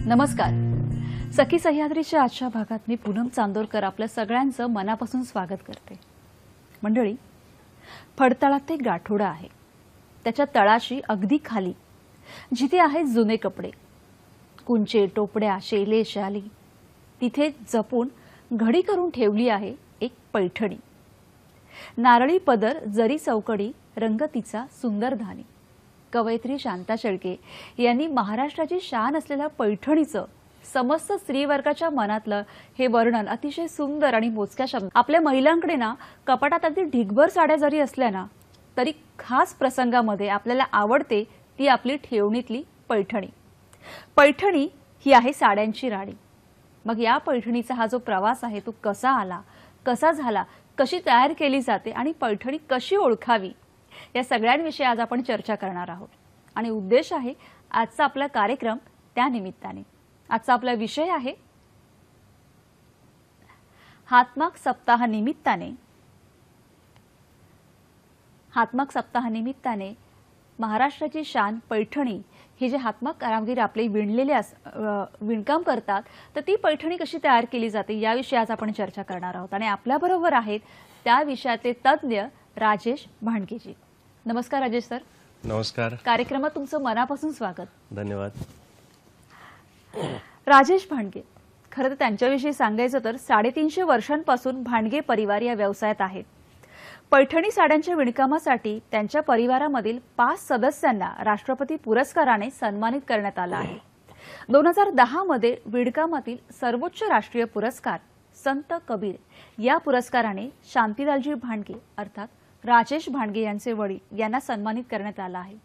नमस्कार. सखी सह्याद्रीच्या आजच्या भागात मी पूनम चांदोरकर आपल्या सगळ्यांचं मनापासून स्वागत करते. मंडळी, फडतळात एक गाठोडा आहे. त्याच्या तळाशी अगदी खाली जिथे आहेत जुने कपडे, कुंचे, टोपड्या, शेले, शाली, तिथे जपून घडी करून ठेवली आहे एक पैठणी. नारळी पदर, जरी चौकडी, रंगतीचा सुंदर धानी. कवयित्री शांता शेळके यांनी महाराष्ट्राची शान असलेल्या पैठणीचं समस्त स्त्रीवर्गाच्या मनातलं हे वर्णन अतिशय सुंदर आणि मोजक्या शब्दात. आपल्या महिलांकडे ना कपाटात अगदी ढिगभर साड्या जरी असल्या ना तरी खास प्रसंगामध्ये आपल्याला आवडते ती आपली ठेवणीतली पैठणी. पैठणी ही आहे साड्यांची राणी. मग या पैठणीचा हा जो प्रवास आहे तो कसा आला, कसा झाला, कशी तयार केली जाते आणि पैठणी कशी ओळखावी, या सगळ्यांविषयी आज आपण चर्चा करणार आहोत. आणि उद्देश आहे आजचा आपला कार्यक्रम त्या निमित्ताने. आजचा आपला विषय आहे हातमाग सप्ताहानिमित्ताने महाराष्ट्राची शान पैठणी ही जे हातमाग कारागीर आपले विणकाम करतात तर ती पैठणी कशी तयार केली जाते याविषयी आज आपण चर्चा करणार आहोत. आणि आपल्याबरोबर आहेत त्या विषयाचे तज्ञ राजेश भांडकेजी. नमस्कार राजेश सर. नमस्कार. कार्यक्रमात तुमचं मनापासून स्वागत. धन्यवाद. राजेश भांडके, खरं तर त्यांच्याविषयी सांगायचं तर 350 वर्षांपासून भांडगे परिवार या व्यवसायात आहेत. पैठणी साड्यांच्या विणकामासाठी त्यांच्या परिवारामधील 5 सदस्यांना राष्ट्रपती पुरस्काराने सन्मानित करण्यात आलं आहे. 2010 मध्ये विणकामातील सर्वोच्च राष्ट्रीय पुरस्कार संत कबीर या पुरस्काराने शांतीलालजी भांडगे अर्थात राजेश भांडगे यांचे वडील यांना सन्मानित करण्यात आला आहे.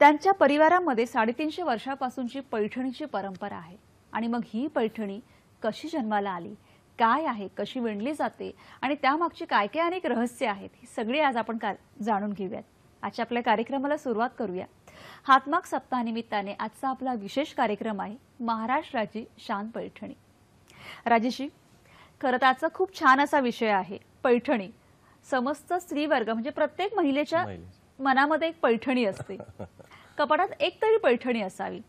त्यांच्या परिवारामध्ये 350 वर्षापासूनची पैठणीची परंपरा आहे. आणि मग ही पैठणी कशी जन्माला आली, काय आहे, कशी विणली जाते आणि त्यामागची काय काय अनेक रहस्य आहेत, ही सगळी आज आपण जाणून घेऊयात. आजच्या आपल्या कार्यक्रमाला सुरुवात करूया. हातमाग सप्ताहानिमित्ताने आजचा आपला विशेष कार्यक्रम आहे महाराष्ट्राची शान पैठणी. राजेशी, खरं तर आजचा खूप छान असा विषय आहे पैठणी. समस्त स्त्रीवर्ग म्हणजे प्रत्येक महिलेच्या मनामध्ये एक पैठणी असते. कपाटात एक तरी पैठणी असावी.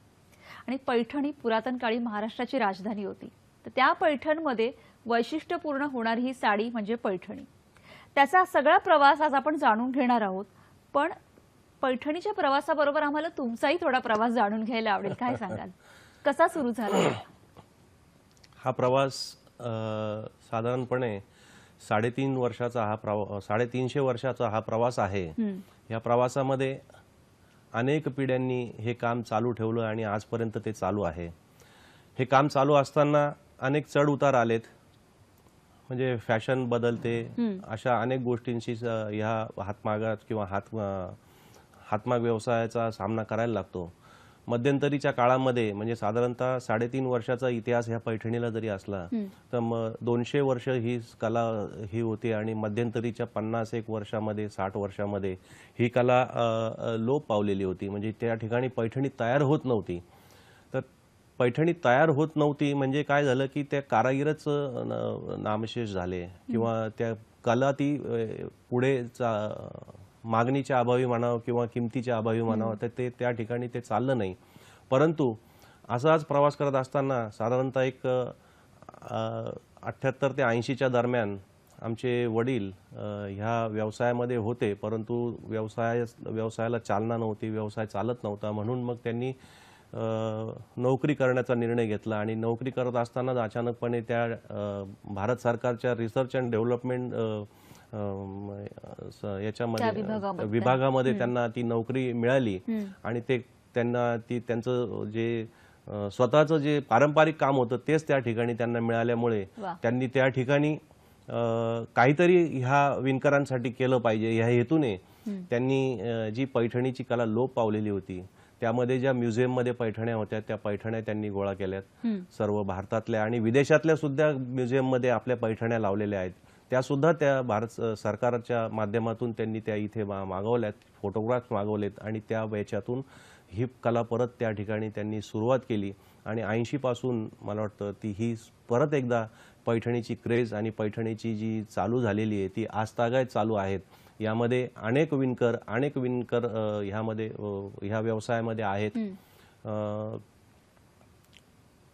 आणि पैठणी पुरातन काळी महाराष्ट्राची राजधानी होती. तर त्या पैठणमध्ये वैशिष्ट्यपूर्ण होणारी ही साडी म्हणजे पैठणी. त्याचा सगळा प्रवास आज आपण जाणून घेणार आहोत. पण पैठणीच्या प्रवासाबरोबर आम्हाला तुमचाही थोडा प्रवास जाणून घ्यायला आवडेल. काय सांगाल, कसा सुरू झाला हा प्रवास? साधारणपणे 3.5 वर्षाचा हा 350 वर्षाचा हा प्रवास आहे. या प्रवासामध्ये अनेक पिढ्यांनी हे काम चालू ठेवलं आणि आजपर्यंत ते चालू आहे. हे काम चालू असताना अनेक चढ उतार आलेत. म्हणजे फॅशन बदलते, अशा अनेक गोष्टींशी ह्या हातमागात किंवा हातमाग व्यवसायाचा सामना करायला लागतो. मध्यंतरीच्या काळामध्ये म्हणजे साधारणतः 3.5 वर्षाचा इतिहास ह्या पैठणीला जरी असला तर 200 वर्ष ही कला ही होती. आणि मध्यंतरीच्या 50 वर्षामध्ये 60 वर्षामध्ये ही कला लोप पावलेली होती. म्हणजे त्या ठिकाणी पैठणी तयार होत नव्हती. तर पैठणी तयार होत नव्हती म्हणजे काय झालं की त्या कारागीरच नामशेष झाले किंवा त्या कला ती पुढे मागणीच्या अभावी म्हणावं किंवा किमतीच्या अभावी म्हणावं तर ते त्या ठिकाणी ते चाललं नाही. परंतु असाच प्रवास करत असताना साधारणतः एक 78 ते 80च्या दरम्यान आमचे वडील ह्या व्यवसायामध्ये होते. परंतु व्यवसायाला चालना नव्हती, व्यवसाय चालत नव्हता. म्हणून मग त्यांनी नोकरी करण्याचा निर्णय घेतला. आणि नोकरी करत असतानाच अचानकपणे त्या भारत सरकारच्या रिसर्च अँड डेव्हलपमेंट याच्यामध्ये विभागामध्ये त्यांना ती नोकरी मिळाली. आणि त्यांचं जे स्वतःचं जे पारंपरिक काम होतं तेच त्या ठिकाणी त्यांना मिळाल्यामुळे त्यांनी त्या ठिकाणी काहीतरी ह्या विणकरांसाठी केलं पाहिजे ह्या हेतूने त्यांनी जी पैठणीची कला लोप पावलेली होती त्यामध्ये ज्या म्युझियममध्ये पैठण्या होत्या त्या पैठण्या त्यांनी गोळा केल्यात. सर्व भारतातल्या आणि विदेशातल्या सुद्धा म्युझियममध्ये आपल्या पैठण्या लावलेल्या आहेत. त्या सुद्धा त्या भारत सरकारच्या माध्यमातून त्यांनी त्या इथे मागवल्यात, फोटोग्राफ्स मागवलेत. आणि त्या याच्यातून ही कला परत त्या ठिकाणी त्यांनी सुरुवात केली. आणि 80 पासून मला वाटतं ही परत एकदा पैठणीची क्रेज आणि पैठणीची जी चालू झालेली आहे ती आजतागायत चालू आहेत. यामध्ये अनेक विणकर ह्यामध्ये ह्या व्यवसायामध्ये आहेत.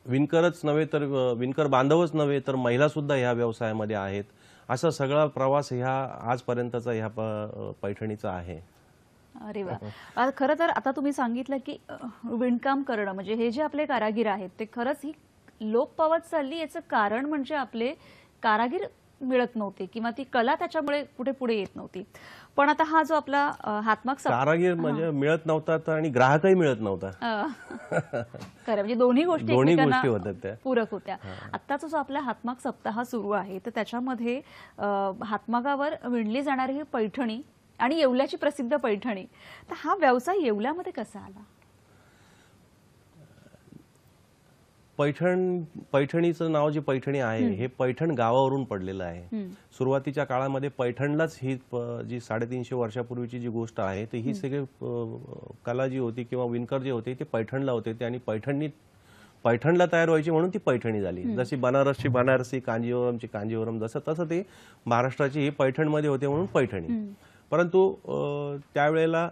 विणकरच नव्हे तर विणकर बांधवच नव्हे तर महिला सुद्धा ह्या व्यवसायामध्ये आहेत. असा सगळा प्रवास ह्या आजपर्यंतचा ह्या पैठणीचा आहे. अरे वा. खरं तर आता तुम्ही सांगितलं की विणकाम करणं म्हणजे हे जे आपले कारागीर आहेत ते खरंच ही लोप पावत चालली. याचं कारण म्हणजे आपले कारागीर मिळत नव्हते किंवा ती कला त्याच्यामुळे कुठे पुढे येत नव्हती. पण आता हा जो आपला हातमाग कारागीर म्हणजे मिळत नव्हता तर आणि ग्राहकही मिळत नव्हता. खरं म्हणजे दोन्ही गोष्टी होत्या त्या पूरक होत्या. आत्ताचा जो आपला हातमाग सप्ताह सुरू आहे तर त्याच्यामध्ये हातमागावर विणली जाणारी ही पैठणी आणि येवल्याची प्रसिद्ध पैठणी, तर हा व्यवसाय येवल्यामध्ये कसा आला? पैठणीचं नाव जे पैठणी आहे हे पैठण गावावरून पडलेलं आहे. सुरुवातीच्या काळामध्ये पैठणलाच ही जी 350 वर्षापूर्वीची जी गोष्ट आहे तर ही सगळी कला जी होती किंवा विणकर जे होते ते पैठणला होते ते आणि पैठणला तयार व्हायची म्हणून ती पैठणी झाली. जशी बनारसची बनारसी, कांजीवरमची कांजीवरम, जसं तसं ते महाराष्ट्राची ही पैठणमध्ये होते म्हणून पैठणी. परंतु त्यावेळेला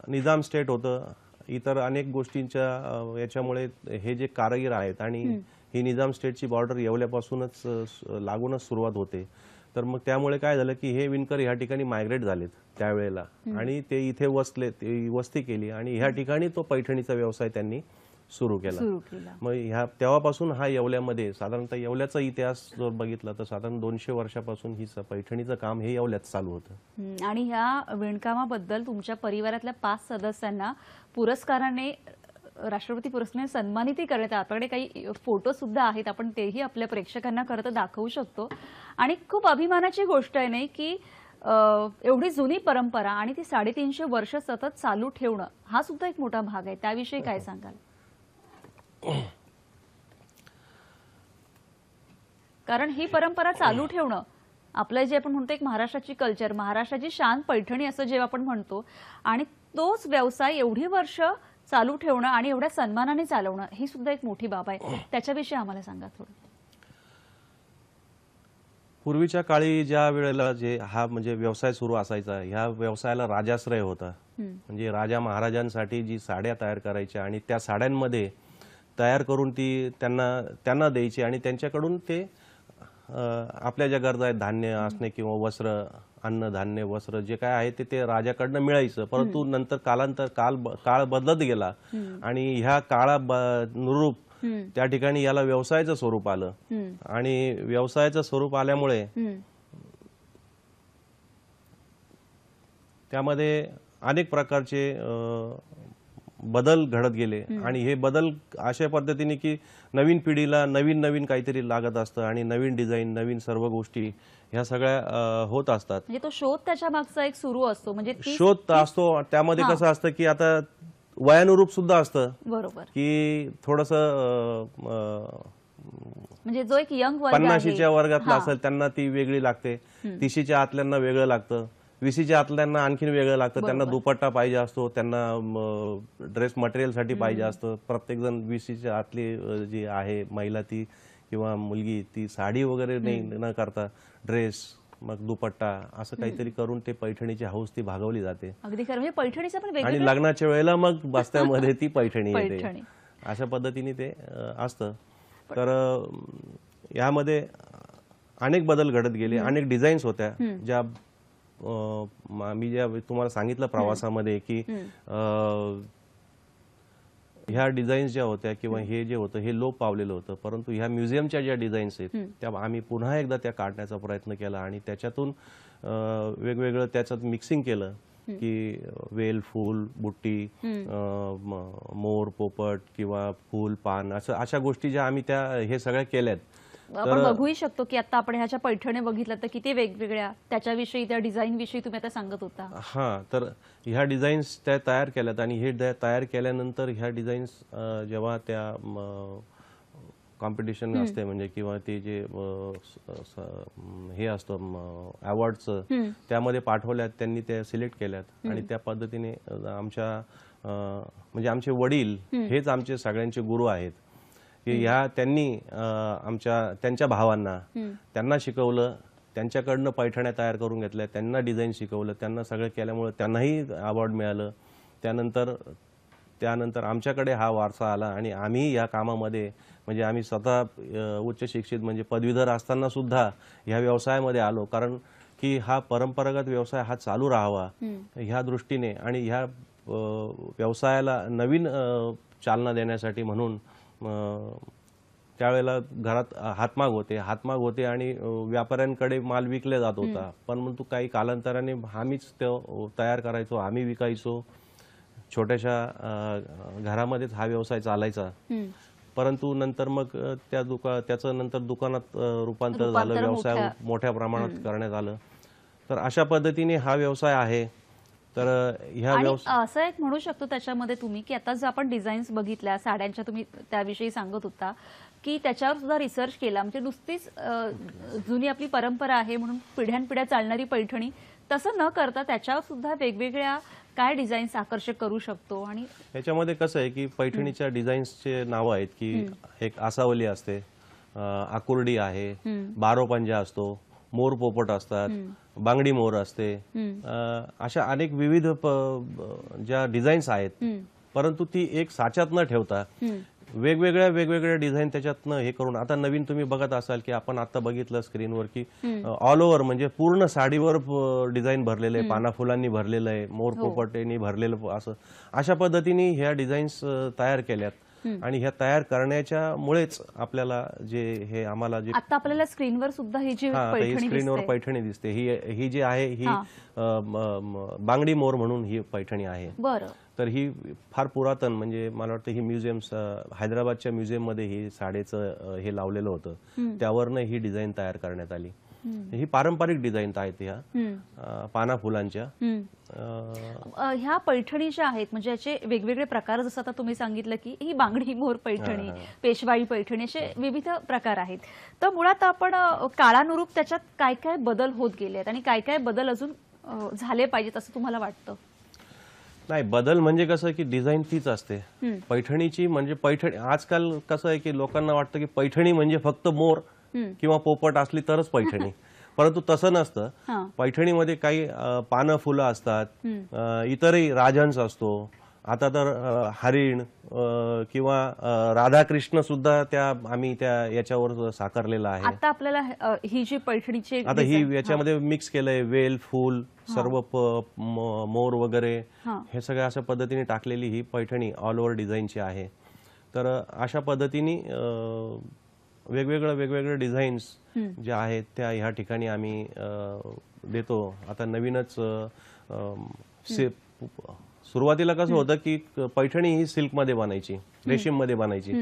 निजाम स्टेट होतं, इतर अनेक गोष्टींच्या याच्यामुळे हे जे कारागीर आहेत आणि ही निजाम स्टेटची बॉर्डर येवल्यापासूनच लागूनच सुरुवात होते. तर मग त्यामुळे काय झालं की हे विणकर ह्या ठिकाणी मायग्रेट झालेत त्यावेळेला आणि ते इथे वसले, ते वस्ती केली आणि ह्या ठिकाणी तो पैठणीचा व्यवसाय त्यांनी सुरू केला. मग तेव्हापासून हा येवल्यामध्ये साधारणतः येवल्याचा इतिहास जर बघितला तर साधारण 200 वर्षापासून ही पैठणीचं काम हे येवल्यात चालू होतं. आणि ह्या विणकामाबद्दल तुमच्या परिवारातल्या 5 सदस्यांना पुरस्काराने, राष्ट्रपती पुरस्काराने सन्मानितही करण्यात आलं. आपल्याकडे काही फोटो सुद्धा आहेत, आपण तेही आपल्या प्रेक्षकांना खरं तर दाखवू शकतो. आणि खूप अभिमानाची गोष्ट आहे नाही की एवढी जुनी परंपरा आणि ती 350 वर्ष सतत चालू ठेवणं हा सुद्धा एक मोठा भाग आहे. त्याविषयी काय सांगाल? कारण ही परंपरा चालू ठेवणं आपलं जे आपण म्हणतो एक महाराष्ट्राची कल्चर, महाराष्ट्राची शान पैठणी असं जेव्हा आपण म्हणतो, आणि तोच व्यवसाय एवढी वर्ष चालू ठेवणं आणि एवढ्या सन्मानाने चालवणं ही सुद्धा एक मोठी बाब आहे. त्याच्याविषयी आम्हाला सांगा थोडं. पूर्वीच्या काळी ज्या वेळेला जे हा म्हणजे व्यवसाय सुरू असायचा, ह्या व्यवसायाला राजाश्रय होता. म्हणजे राजा महाराजांसाठी जी साड्या तयार करायच्या आणि त्या साड्यांमध्ये तयार करून ती त्यांना द्यायची आणि त्यांच्याकडून ते आपल्या ज्या गरजा आहेत, धान्य असणे किंवा वस्त्र, अन्न धान्य वस्त्र जे काय आहे ते राजाकडनं मिळायचं. परंतु नंतर काळ बदलत गेला आणि ह्या काळानुरूप त्या ठिकाणी याला व्यवसायाचं स्वरूप आलं आणि व्यवसायाचं स्वरूप आल्यामुळे त्यामध्ये अनेक प्रकारचे बदल घडत गेले आणि हे बदल अशा पद्धतीने की नवीन पिढीला नवीन काहीतरी लागत असतं आणि नवीन डिझाईन, नवीन सर्व गोष्टी ह्या सगळ्या होत असतात. म्हणजे तो शोध त्याच्या मागचा एक सुरू असतो. म्हणजे शोध असतो. त्यामध्ये कसं असतं की आता वयानुरूप सुद्धा असतं. बरोबर. की थोडस म्हणजे जो एक यंग वर्ग 50च्या वर्गातला असेल त्यांना ती वेगळी लागते, 30च्या आतल्यांना वेगळं लागतं, 20च्या आतल्यांना आणखीन वेगळं लागतं. त्यांना दुपट्टा पाहिजे असतो, त्यांना ड्रेस मटेरियलसाठी पाहिजे असतं. प्रत्येक जण 20च्या आतली जी आहे महिला ती किंवा मुलगी ती साडी वगैरे न करता ड्रेस, मग दुपट्टा असं काहीतरी करून ते पैठणीची हौस ती भागवली जाते. अगदी खरं. म्हणजे पैठणीचं पण आणि लग्नाच्या वेळेला मग बस्त्यामध्ये ती पैठणी येते. अशा पद्धतीने ते असतं. तर यामध्ये अनेक बदल घडत गेले, अनेक डिझाईन्स होत्या ज्या मी ज्या तुम्हाला सांगितलं प्रवासामध्ये की ह्या डिझाईन्स ज्या होत्या किंवा हे जे होतं हे लोप पावलेलं होतं. परंतु ह्या म्युझियमच्या ज्या डिझाईन्स आहेत त्या आम्ही पुन्हा एकदा त्या काढण्याचा प्रयत्न केला आणि त्याच्यातून वेगवेगळं त्याच्यात मिक्सिंग केलं की वेल, फूल, बुट्टी, मोर, पोपट किंवा फूल, पान अशा गोष्टी ज्या आम्ही त्या हे सगळ्या केल्यात. आपण बघूही शकतो की आता आपण ह्याच्या पैठणी बघितलं तर किती वेगवेगळ्या त्याच्याविषयी, त्या डिझाईन विषयी तुम्ही आता सांगत होता. हा, तर ह्या डिझाईन्स त्या तयार केल्यात आणि हे तयार केल्यानंतर ह्या डिझाईन्स जेव्हा त्या कॉम्पिटिशन असते म्हणजे किंवा ते जे हे असतं अवॉर्डचं त्यामध्ये पाठवल्यात, त्यांनी त्या सिलेक्ट केल्यात आणि त्या पद्धतीने आमच्या म्हणजे आमचे वडील हेच आमचे सगळ्यांचे गुरु आहेत की त्यांनी त्यांच्या भावांना त्यांना शिकवलं, त्यांच्याकडनं पैठण्या तयार करून घेतल्या, त्यांना डिझाईन शिकवलं, त्यांना सगळं केल्यामुळे त्यांनाही अवॉर्ड मिळालं. त्यानंतर त्यानंतर आमच्याकडे हा वारसा आला आणि आम्ही या कामामध्ये म्हणजे आम्ही स्वतः उच्च शिक्षित म्हणजे पदवीधर असताना सुद्धा ह्या व्यवसायामध्ये आलो, कारण की हा परंपरागत व्यवसाय हा चालू राहावा ह्या दृष्टीने आणि ह्या व्यवसायाला नवीन चालना देण्यासाठी म्हणून त्यावेळेला घरात हातमाग होते आणि व्यापाऱ्यांकडे माल विकला जात होता, परंतु काही कालांतराने आम्हीच तो तयार करायचो, आम्ही विकायचो. छोट्याशा घरामध्येच हा व्यवसाय चालायचा. परंतु नंतर मग त्याचं नंतर दुकानात रूपांतर झालं, व्यवसाय मोठ्या प्रमाणात करण्यात आलं. तर अशा पद्धतीने हा व्यवसाय आहे. तर ह्या असं एक म्हणू शकतो त्याच्यामध्ये तुम्ही की आता जर आपण डिझाईन्स बघितल्या साड्यांच्या, तुम्ही त्याविषयी सांगत होता की त्याच्यावर सुद्धा रिसर्च केला, म्हणजे नुसतीच जुनी आपली परंपरा आहे म्हणून पिढ्यानपिढ्या चालणारी पैठणी तसं न करता त्याच्यावर सुद्धा वेगवेगळ्या काय डिझाईन्स आकर्षक करू शकतो. आणि याच्यामध्ये कसं आहे की पैठणीच्या डिझाईन्सचे नाव आहेत की एक आसावली असते, आकुर्डी आहे, बारोपंजा असतो, मोर पोपट असतात, बांगडी मोर असते, अशा अनेक विविध ज्या डिझाईन्स आहेत. परंतु ती एक साच्यात न ठेवता वेगवेगळ्या डिझाईन त्याच्यातनं हे करून, आता नवीन तुम्ही बघत असाल की आपण आता बघितलं स्क्रीनवर की ऑल ओव्हर म्हणजे पूर्ण साडीवर डिझाईन भरलेलं आहे, पाना फुलांनी भरलेलं आहे, मोर पोपटेनी भरलेलं, असं अशा पद्धतीने ह्या डिझाईन्स तयार केल्यात. आणि ह्या तयार करण्याच्या मुळेच आपल्याला जे हे आम्हाला जे आता आपल्याला स्क्रीनवर सुद्धा ही जी स्क्रीनवर पैठणी दिसते, ही जी आहे ही बांगडी मोर म्हणून ही पैठणी आहे. बरं. तर ही फार पुरातन, म्हणजे मला वाटतं ही म्युझियम्स हैदराबादच्या म्युझियम मध्ये ही साडेचं हे लावलेलं होतं, त्यावरनं ही डिझाईन तयार करण्यात आली. ही पारंपरिक डिझाईन आहेत ह्या पाना फुलांच्या. ह्या पैठणी ज्या आहेत म्हणजे याचे वेगवेगळे प्रकार, जसं आता तुम्ही सांगितलं की ही बांगडी मोर पैठणी, पेशवाई पैठणी, असे विविध प्रकार आहेत. तर मुळात आपण काळानुरूप त्याच्यात काय काय बदल होत गेले आहेत आणि काय काय बदल अजून झाले पाहिजेत असं तुम्हाला वाटतं? नाही, बदल म्हणजे कसं की डिझाईन तीच असते पैठणीची. म्हणजे पैठणी आजकाल कसं आहे की लोकांना वाटतं की पैठणी म्हणजे फक्त मोर किंवा पोपट असली तरच पैठणी, परंतु तसं नसतं. पैठणीमध्ये काही पानं फुलं असतात, इतरही राजहंस असतो, आता तर हरिण किंवा राधाकृष्ण सुद्धा आम्ही त्या याच्यावर साकारलेला आहे. आता आपल्याला ही जी पैठणीची आता ही याच्यामध्ये मिक्स केलंय, वेल, फूल, सर्व मोर वगैरे हे सगळं अशा पद्धतीने टाकलेली ही पैठणी ऑल ओव्हर डिझाईनची आहे. तर अशा पद्धतीने वेगवेगळे डिझाईन्स ज्या आहेत त्या ह्या ठिकाणी आम्ही देतो. आता नवीनच सुरुवातीला कसं होतं की पैठणी ही सिल्कमध्ये बनायची, रेशीममध्ये बनायची,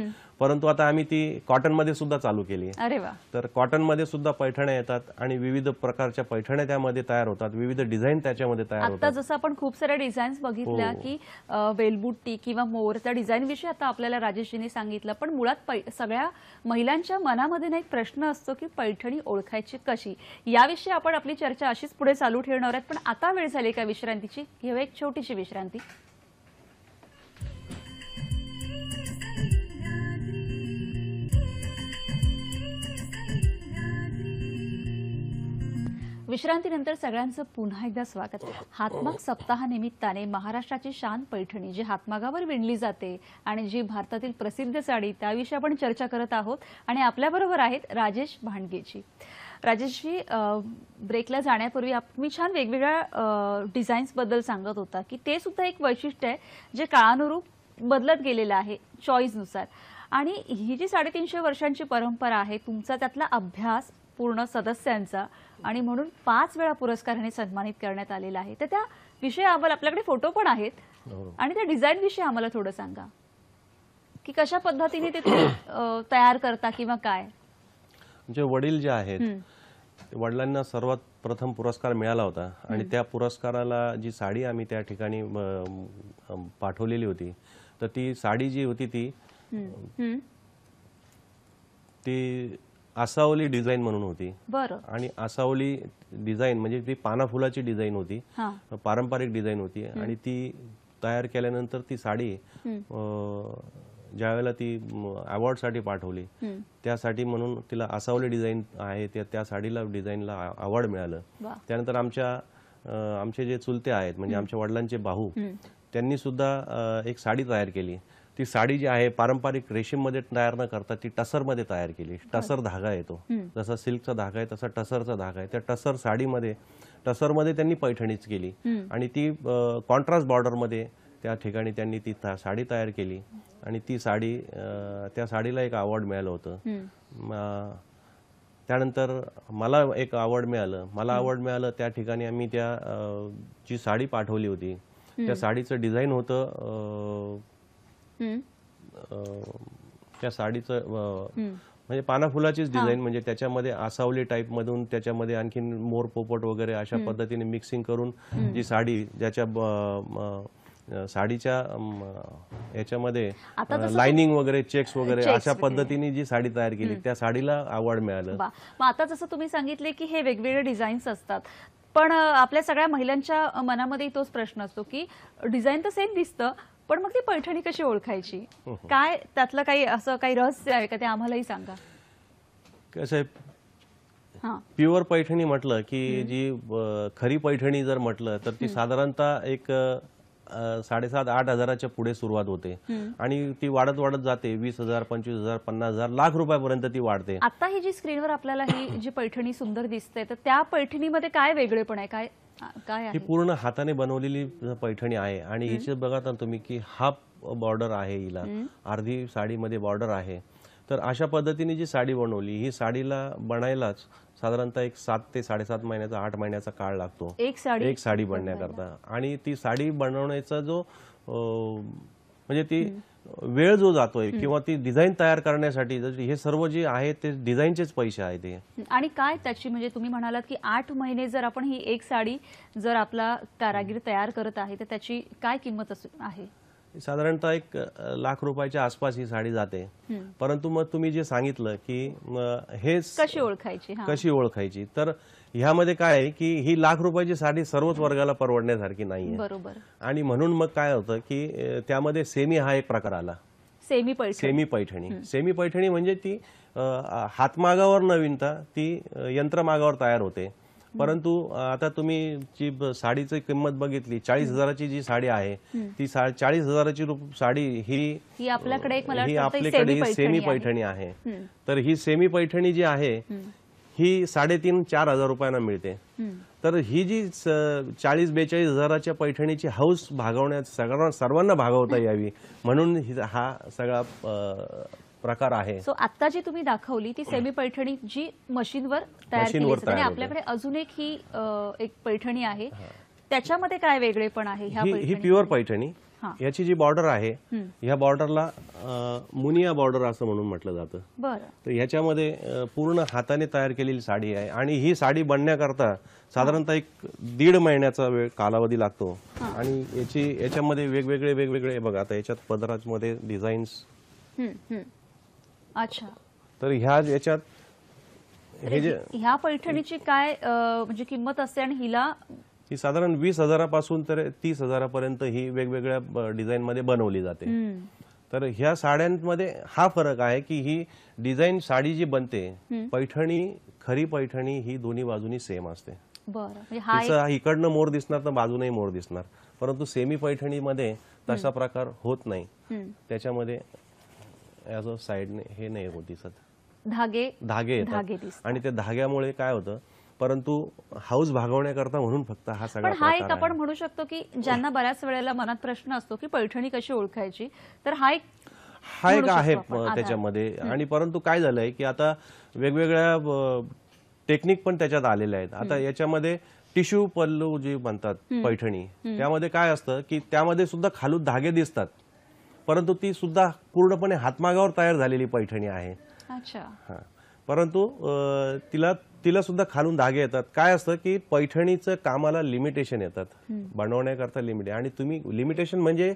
परंतु आता आम्ही ती कॉटनमध्ये सुद्धा चालू केली. अरे वा. तर कॉटनमध्ये सुद्धा पैठण्या येतात आणि विविध प्रकारच्या पैठण्या त्यामध्ये तयार होतात, विविध डिझाईन त्याच्यामध्ये तयार होतात. आता जसं आपण खूप साऱ्या डिझाईन्स बघितल्या की वेलबुट्टी किंवा मोर, त्या डिझाईन विषयी आता आपल्याला राजेशजींनी सांगितलं, पण मुळात सगळ्या महिलांच्या मनामध्ये ना एक प्रश्न असतो की पैठणी ओळखायची कशी. याविषयी आपण आपली चर्चा अशीच पुढे चालू ठेवणार आहोत, पण आता वेळ झाली का विश्रांतीची. घेऊ एक छोटीशी विश्रांती. विश्रांतीनंतर सगळ्यांचं पुन्हा एकदा स्वागत. हातमाग सप्ताहानिमित्ताने महाराष्ट्राची शान पैठणी जी हातमागावर विणली जाते आणि जी भारतातील प्रसिद्ध साडी, त्याविषयी आपण चर्चा करत आहोत. आणि आपल्याबरोबर आहेत राजेश भांडगेजी. राजेशजी, ब्रेकला जाण्यापूर्वी तुम्ही छान वेगवेगळ्या डिझाईन्स बद्दल सांगत होता की ते सुद्धा एक वैशिष्ट्य आहे जे काळानुरूप बदलत गेलेलं आहे चॉईसनुसार. आणि ही जी 350 वर्षांची परंपरा आहे, तुमचा त्यातला अभ्यास पूर्ण सदस्यांचा, आणि म्हणून 5 वेळा पुरस्काराने सन्मानित करण्यात आलेला आहे. तर त्या विषयी आम्हाला, आपल्याकडे फोटो पण आहेत, आणि त्या डिझाईन विषयी आम्हाला थोडं सांगा की कशा पद्धतीने ते तुम्ही तयार करता किंवा काय. म्हणजे वडील जे आहेत, वडिलांना सर्वात प्रथम पुरस्कार मिळाला होता आणि त्या पुरस्काराला जी साडी आम्ही त्या ठिकाणी पाठवलेली होती, तर ती साडी जी होती ती आसावली डिझाईन म्हणून होती. बरं. आणि आसावली डिझाईन म्हणजे ती पाना फुलाची डिझाईन होती, पारंपरिक डिझाईन होती. आणि ती तयार केल्यानंतर ती साडी ज्यावेळेला ती अवॉर्डसाठी पाठवली, त्यासाठी म्हणून तिला आसावली डिझाईन आहे, त्या साडीला डिझाईनला अवॉर्ड मिळालं. त्यानंतर आमचे जे चुलते आहेत म्हणजे आमच्या वडिलांचे भाऊ, त्यांनी सुद्धा एक साडी तयार केली. ती साडी जी आहे पारंपरिक रेशीममध्ये तयार न करता ती टसरमध्ये तयार केली. टसर धागा येतो, जसा सिल्कचा धागा आहे तसा टसरचा धागा आहे. त्या टसर साडीमध्ये टसरमध्ये त्यांनी पैठणीच केली आणि ती कॉन्ट्रास्ट बॉर्डरमध्ये त्या ठिकाणी त्यांनी ती साडी तयार केली आणि ती साडी त्या साडीला एक अवॉर्ड मिळालं होतं. त्यानंतर मला एक अवॉर्ड मिळालं. मला अवॉर्ड मिळालं त्या ठिकाणी आम्ही त्या जी साडी पाठवली होती त्या साडीचं डिझाईन होतं त्या साडीचं म्हणजे पानाफुलाचीच डिझाईन, म्हणजे त्याच्यामध्ये आसावली टाईप मधून त्याच्यामध्ये आणखीन मोर पोपट वगैरे अशा पद्धतीने मिक्सिंग करून जी साडी ज्याच्या साडीच्या याच्यामध्ये लाइनिंग वगैरे चेक्स वगैरे अशा पद्धतीने जी साडी तयार केली त्या साडीला अवॉर्ड मिळालं. मग आता जसं तुम्ही सांगितले की हे वेगवेगळे डिझाईन्स असतात, पण आपल्या सगळ्या महिलांच्या मनामध्ये तोच प्रश्न असतो की डिझाईन तर सेम दिसतं, पण मग ती पैठणी कशी ओळखायची? काय त्यातलं काही असं काही रहस्य आहे का, ते आम्हालाही सांगा. कसं आहे, प्युअर पैठणी म्हटलं की जी खरी पैठणी जर म्हटलं तर ती साधारणतः एक 7,500-8 हजाराच्या पुढे सुरुवात होते आणि ती वाढत वाढत जाते 20,000, 25,000, 50,000, लाख रुपयापर्यंत ती वाढते. आता ही जी स्क्रीनवर आपल्याला ही जी पैठणी सुंदर दिसते, तर त्या पैठणीमध्ये काय वेगळेपण आहे, काय काय ही पूर्ण हाताने बनवलेली पैठणी आहे आणि हिचे बघा ना तुम्ही की हाफ बॉर्डर आहे, हिला अर्धी साडीमध्ये बॉर्डर आहे. तर अशा पद्धतीने जी साडी बनवली, ही साडीला बनायलाच साधारणतः एक 7 ते 7.5 महिन्याचा 8 महिन्याचा काळ लागतो एक साडी बनण्याकरता. आणि ती साडी बनवण्याचा जो म्हणजे ती वेळ जो जातोय किंवा ती डिझाईन तयार करण्यासाठी हे सर्व जे आहे ते डिझाईनचेच पैसे आहेत ते. आणि काय त्याची म्हणजे तुम्ही म्हणालात की 8 महिने जर आपण ही एक साडी जर आपला कारागीर तयार करत आहे तर त्याची काय किंमत आहे? साधारणतः 1 लाख रुपयाच्या आसपास ही साडी जाते. परंतु मग तुम्ही जे सांगितलं की हे कशी ओळखायची, तर ह्यामध्ये काय आहे की ही 1 लाख रुपयाची साडी सर्वच वर्गाला परवडण्यासारखी नाहीये. बरोबर. आणि म्हणून मग काय होतं की त्यामध्ये सेमी हा एक प्रकार आला. सेमी पैठणी. सेमी पैठणी म्हणजे ती हातमागावर न विणता ती यंत्रमागावर तयार होते. परंतु आता तुम्ही जी साडीची किंमत बघितली, 40,000ची जी साडी आहे ती 40,000ची साडी ही आपल्याकडे सेमी पैठणी आहे. तर ही सेमी पैठणी जी आहे ही 3,500-4 हजार रुपयांना मिळते. तर ही जी 40-42 हजाराच्या पैठणीची हौस भागवण्यात सर्वांना भागवता यावी म्हणून हा सगळा प्रकार आहे. सो आता जी तुम्ही दाखवली ती सेमी पैठणी जी मशीनवर तयार केली जाते आणि आपल्याकडे अजून एक ही एक पैठणी आहे, त्याच्यामध्ये काय वेगळेपण आहे? ही प्युअर पैठणी. याची जी बॉर्डर आहे ह्या बॉर्डरला मुनिया बॉर्डर असं म्हणून म्हटलं जातं. बरं. तर ह्याच्यामध्ये पूर्ण हाताने तयार केलेली साडी आहे आणि ही साडी बनण्याकरता साधारणतः 1.5 महिन्याचा वेळ कालावधी लागतो. आणि याच्यामध्ये वेगवेगळे बघा आता याच्यात पदरामध्ये डिझाईन्स. अच्छा. तर याच्यात ह्या पैठणीची काय म्हणजे किंमत असते आणि हिला ही साधारण 20,000पासून तर 30,000पर्यंत ही वेगवेगळ्या डिझाईन मध्ये बनवली जाते. तर ह्या साड्यांमध्ये हा फरक आहे की ही डिझाईन साडी जी बनते पैठणी, खरी पैठणी ही दोन्ही बाजूनी सेम असते. बरं. इकडनं मोर दिसणार तर बाजूनही मोर दिसणार. परंतु सेमी पैठणीमध्ये तसा प्रकार होत नाही. त्याच्यामध्ये साइडने हे नाही होत दिसत, धागे येतात आणि त्या धाग्यामुळे काय होतं, परंतु हाऊस भागवण्याकरता म्हणून फक्त हा सगळा पण हा एक आपण म्हणू शकतो की ज्यांना बऱ्याच वेळेला मनात प्रश्न असतो की पैठणी कशी ओळखायची, तर हा एक आहे त्याच्यामध्ये. आणि परंतु काय झालंय की आता वेगवेगळ्या टेक्निक पण त्याच्यात आलेल्या आहेत. आता याच्यामध्ये टिश्यू पल्लू जे म्हणतात पैठणी, त्यामध्ये काय असतं की त्यामध्ये सुद्धा खालून धागे दिसतात, परंतु ती सुद्धा पूर्णपणे हातमागावर तयार झालेली पैठणी आहे. अच्छा. परंतु तिला सुद्धा खालून धागे येतात. काय असतं की पैठणीचं कामाला लिमिटेशन येतात बनवण्याकरता लिमिटेशन. आणि तुम्ही लिमिटेशन म्हणजे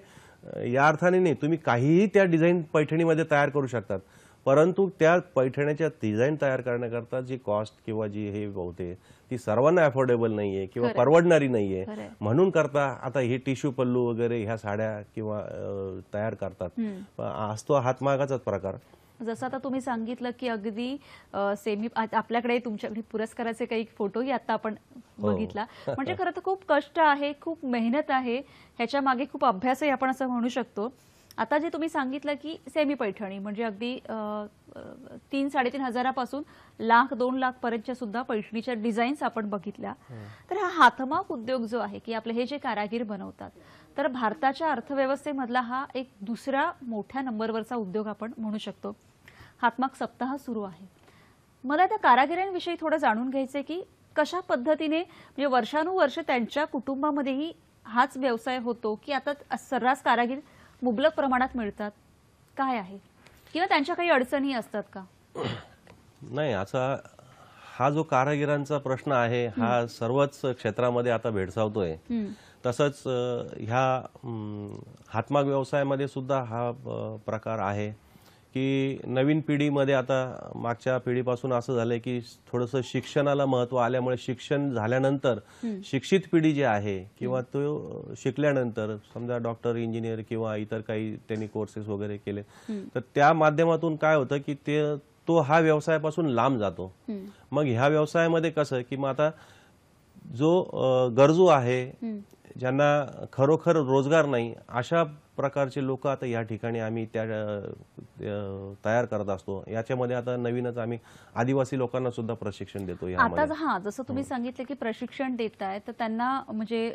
या अर्थाने नाही, तुम्ही काहीही त्या डिझाईन पैठणीमध्ये तयार करू शकतात, परंतु त्या पैठण्याच्या डिझाईन तयार करण्याकरता जी कॉस्ट किंवा जी हे होते ती सर्वांना अफोर्डेबल नाहीये किंवा परवडणारी नाहीये. म्हणून करता आता हे टिश्यू पल्लू वगैरे ह्या साड्या किंवा तयार करतात. असतो हातमागाचाच प्रकार. जसं आता तुम्ही सांगितलं की अगदी सेमी आपल्याकडे तुमच्याकडे पुरस्काराचे काही फोटोही आता आपण बघितला. म्हणजे खरं तर खूप कष्ट आहे, खूप मेहनत आहे, ह्याच्या मागे खूप अभ्यासही आपण असं म्हणू शकतो. आता जे तुम्ही सांगितलं की सेमी पैठणी म्हणजे अगदी 3-3.5 हजारापासून लाख 2 लाख पर्यंतच्या सुद्धा पैठणीच्या डिझाईन्स आपण बघितल्या. तर हा हातमाग उद्योग जो आहे की आपले हे जे कारागीर बनवतात, तर भारताच्या अर्थव्यवस्थेमधला हा एक दुसरा मोठ्या नंबरवरचा उद्योग आपण म्हणू शकतो. हातमाग सप्ताह सुरू आहे. मला त्या कारागिरांविषयी थोडं जाणून घ्यायचंय की कशा पद्धतीने म्हणजे वर्षानुवर्ष त्यांच्या कुटुंबामध्येही हाच व्यवसाय होतो की आता सर्रास कारागीर मुबलक प्रमाणात मिळतात, काय आहे किंवा त्यांच्या काही अडचणी असतात का? नाही, असा हा जो कारागिरांचा प्रश्न आहे हा सर्वच क्षेत्रामध्ये आता भेडसावतोय. तसंच ह्या हातमाग व्यवसायामध्ये सुद्धा हा प्रकार आहे की नवीन पिढीमध्ये आता मागच्या पिढीपासून असं झालंय की थोडंसं शिक्षणाला महत्त्व आल्यामुळे शिक्षण झाल्यानंतर शिक्षित पिढी जी आहे किंवा तो शिकल्यानंतर समजा डॉक्टर, इंजिनियर किंवा इतर काही त्यांनी कोर्सेस वगैरे केले, तर त्या माध्यमातून काय होतं की तो हा व्यवसायापासून लांब जातो. मग ह्या व्यवसायामध्ये कसं की मग आता जो गरजू आहे, ज्यांना खरोखर रोजगार नाही, अशा प्रकारचे लोक आता या ठिकाणी आम्ही तयार करत असतो. याच्यामध्ये आता नवीनच आम्ही आदिवासी लोकांना सुद्धा प्रशिक्षण देतो. आता जसं तुम्ही सांगितलं की प्रशिक्षण देताय, तर त्यांना म्हणजे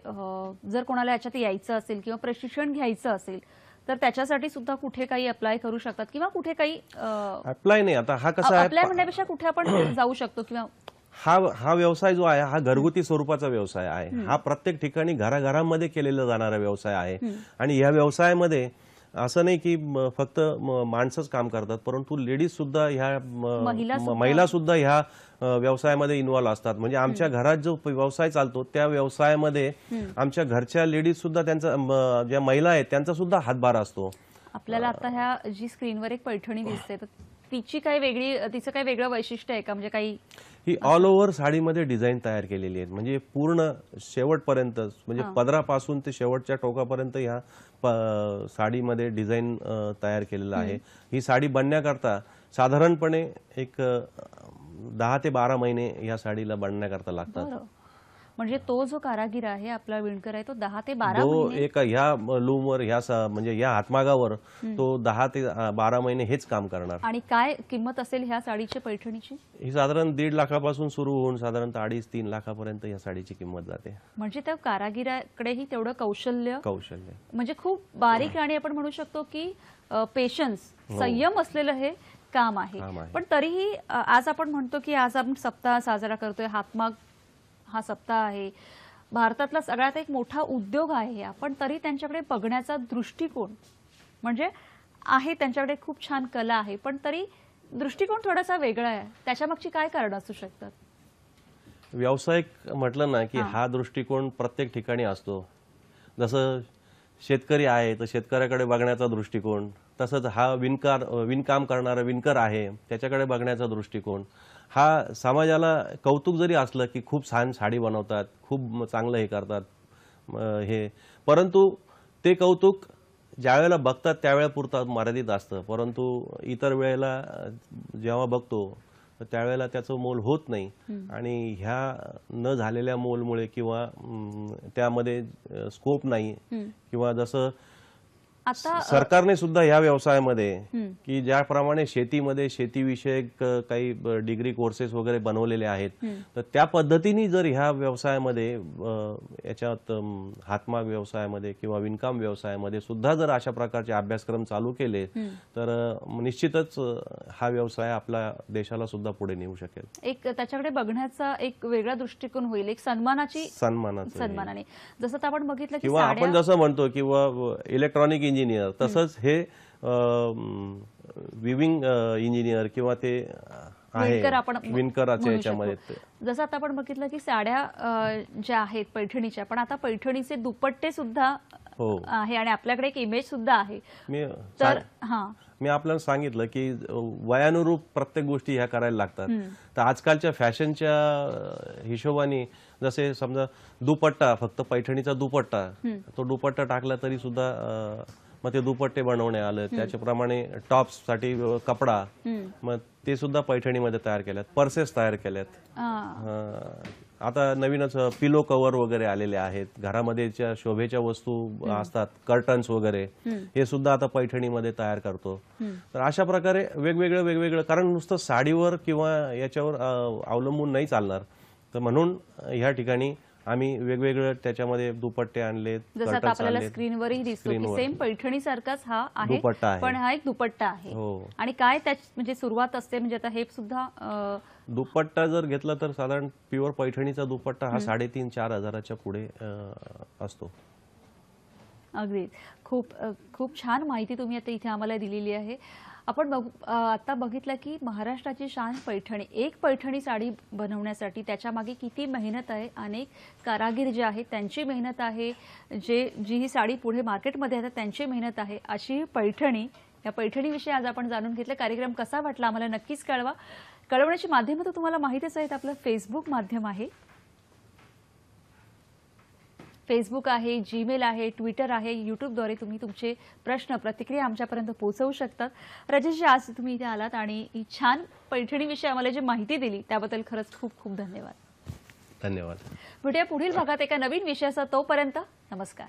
जर कोणाला याच्यात यायचं असेल किंवा प्रशिक्षण घ्यायचं असेल तर त्याच्यासाठी सुद्धा कुठे काही अप्लाय करू शकतात किंवा कुठे काही अप्लाय नाही. आता हा कसा आहे, अप्लाय म्हणण्यापेक्षा कुठे आपण जाऊ शकतो किंवा हा व्यवसाय जो आहे हा घरगुती स्वरूपाचा व्यवसाय आहे. हा प्रत्येक ठिकाणी घराघरांमध्ये केलेला जाणारा व्यवसाय आहे. आणि या व्यवसायामध्ये असं नाही की फक्त माणसंच काम करतात, परंतु लेडीज सुद्धा ह्या महिला सुद्धा ह्या व्यवसायामध्ये इन्व्हॉल्व असतात. म्हणजे आमच्या घरात जो व्यवसाय चालतो त्या व्यवसायामध्ये आमच्या घरच्या लेडीज सुद्धा, त्यांचा ज्या महिला आहेत त्यांचा सुद्धा हातभार असतो. आपल्याला आता ह्या जी स्क्रीनवर एक पैठणी दिसते, तर तिचं काही वेगळं वैशिष्ट्य आहे का? म्हणजे काही ही ऑल ओव्हर साडीमध्ये डिझाईन तयार केलेली आहे. म्हणजे पूर्ण शेवटपर्यंत, म्हणजे पदरापासून ते शेवटच्या टोकापर्यंत ह्या साडीमध्ये डिझाईन तयार केलेलं आहे. ही साडी बनण्याकरता साधारणपणे एक 10 ते 12 महिने या साडीला बनण्याकरता लागतात. म्हणजे तो जो कारागीर आहे, आपला विणकर आहे, तो 10 ते 12 महिने एक ह्या लूमवर, म्हणजे या हातमागावर तो 10 ते 12 महिने हेच काम करणार. आणि काय किंमत असेल ह्या साडीची, पैठणीची? ही साधारण 1.5 लाखापासून सुरू होऊन साधारणतः 2.5-3 लाखापर्यंत या साडीची किंमत जाते. म्हणजे त्या कारागिराकडेही तेवढं कौशल्य म्हणजे खूप बारीक आणि आपण म्हणू शकतो की पेशन्स, संयम असलेलं हे काम आहे. पण तरीही आज आपण म्हणतो की आज आपण सप्ताह साजरा करतोय, हातमाग हा सप्ताह आहे, भारतातला सगळ्यात एक मोठा उद्योग आहे. पण तरी त्यांच्याकडे बघण्याचा दृष्टिकोन म्हणजे आहे, त्यांच्याकडे खूप छान कला आहे, पण तरी दृष्टिकोन थोडासा वेगळा आहे. त्याच्यामागची काय कारण असू शकतात? व्यावसायिक म्हटलं ना की हा दृष्टिकोन प्रत्येक ठिकाणी असतो. जसं शेतकरी आहे तर शेतकऱ्याकडे बघण्याचा दृष्टिकोन, तसंच हा विणकाम करणारा विणकर आहे त्याच्याकडे बघण्याचा दृष्टिकोन. हा समाजाला कौतुक जरी असलं की खूप छान साडी बनवतात, खूप चांगलं हे करतात हे, परंतु ते कौतुक ज्यावेळेला बघतात त्यावेळेपुरतं मर्यादित असतं. परंतु इतर वेळेला जेव्हा बघतो तर त्यावेळेला त्याचं मोल होत नाही. आणि ह्या न झालेल्या मोलमुळे किंवा त्यामध्ये स्कोप नाही, किंवा जसं आता सरकारने सुद्धा ह्या व्यवसायामध्ये की ज्याप्रमाणे शेतीमध्ये शेतीविषयक काही डिग्री कोर्सेस वगैरे बनवलेले आहेत, तर त्या पद्धतीने जर ह्या व्यवसायामध्ये याच्यात हातमाग व्यवसायामध्ये किंवा विणकाम व्यवसायामध्ये सुद्धा जर अशा प्रकारचे अभ्यासक्रम चालू केले तर निश्चितच हा व्यवसाय आपल्या देशाला सुद्धा पुढे नेऊ शकेल. एक त्याच्याकडे बघण्याचा एक वेगळा दृष्टिकोन होईल, एक सन्मानाने. जसं आपण बघितलं की किंवा आपण जसं म्हणतो किंवा इलेक्ट्रॉनिक इंजिनियर, तसंच हे विविंग इंजिनियर किंवा ते विणकराच्या याच्यामध्ये. जसं आता आपण बघितलं की साड्या ज्या आहेत पैठणीच्या, पण आता पैठणीचे दुपट्टे सुद्धा आहे आणि आपल्याकडे एक इमेज सुद्धा आहे. मी आपल्याला सांगितलं की वयानुरूप प्रत्येक गोष्टी ह्या करायला लागतात. तर आजकालच्या फॅशनच्या हिशोबाने जसे समजा दुपट्टा, फक्त पैठणीचा दुपट्टा, तो दुपट्टा टाकला तरी सुद्धा मग ते दुपट्टे बनवणे आलं, त्याच्याप्रमाणे टॉप्ससाठी कपडा, मग ते सुद्धा पैठणीमध्ये तयार केल्यात. पर्सेस तयार केल्यात. आता नवीनच पिलो कव्हर वगैरे आलेले आहेत. घरामध्ये ज्या शोभेच्या वस्तू असतात, कर्टन्स वगैरे, हे सुद्धा आता पैठणीमध्ये तयार करतो. तर अशा प्रकारे वेगवेगळं, कारण नुसतं साडीवर किंवा याच्यावर अवलंबून नाही चालणार. तर म्हणून ह्या ठिकाणी आम्ही वेगवेगळे त्याच्यामध्ये दुपट्टे आणले, जसं आता आपल्याला स्क्रीनवरही दिसतो की सेम पैठणी सारखाच हा आहे, दुपट्टा आहे. पण हा एक दुपट्टा आहे. आणि काय म्हणजे सुरुवात असते, म्हणजे आता हे सुद्धा दुपट्टा जर घेतला तर साधारण प्युअर पैठणीचा दुपट्टा हा 3,500-4 हजाराच्या पुढे असतो. अगदी खूप खूप छान माहिती तुम्ही आता इथे आम्हाला दिलेली आहे. आपण आता बघितलं की महाराष्ट्राची शान पैठणी, एक पैठणी साडी बनवण्यासाठी त्याच्या मागे किती मेहनत आहे. अनेक कारागीर जे आहेत त्यांची मेहनत आहे, जी ही साडी पुढे मार्केटमध्ये येतात त्यांची मेहनत आहे. अशी पैठणी, या पैठणीविषयी आज आपण जाणून घेतलं. कार्यक्रम कसा वाटला आम्हाला नक्कीच कळवा. कळवण्याची माध्यमं तर तुम्हाला माहितीच आहेत. आपलं फेसबुक माध्यम आहे, फेसबुक आहे, जीमेल आहे, ट्विटर आहे, यूट्यूबद्वारे तुम्ही तुमचे प्रश्न प्रतिक्रिया आमच्यापर्यंत पोहोचवू शकतात. राजेशजी, आज तुम्ही इथे आलात आणि ही छान पैठणीविषयी आम्हाला जी माहिती दिली त्याबद्दल खरंच खूप खूप धन्यवाद. धन्यवाद. भेटूया पुढील भागात एका नवीन विषयासह. तोपर्यंत नमस्कार.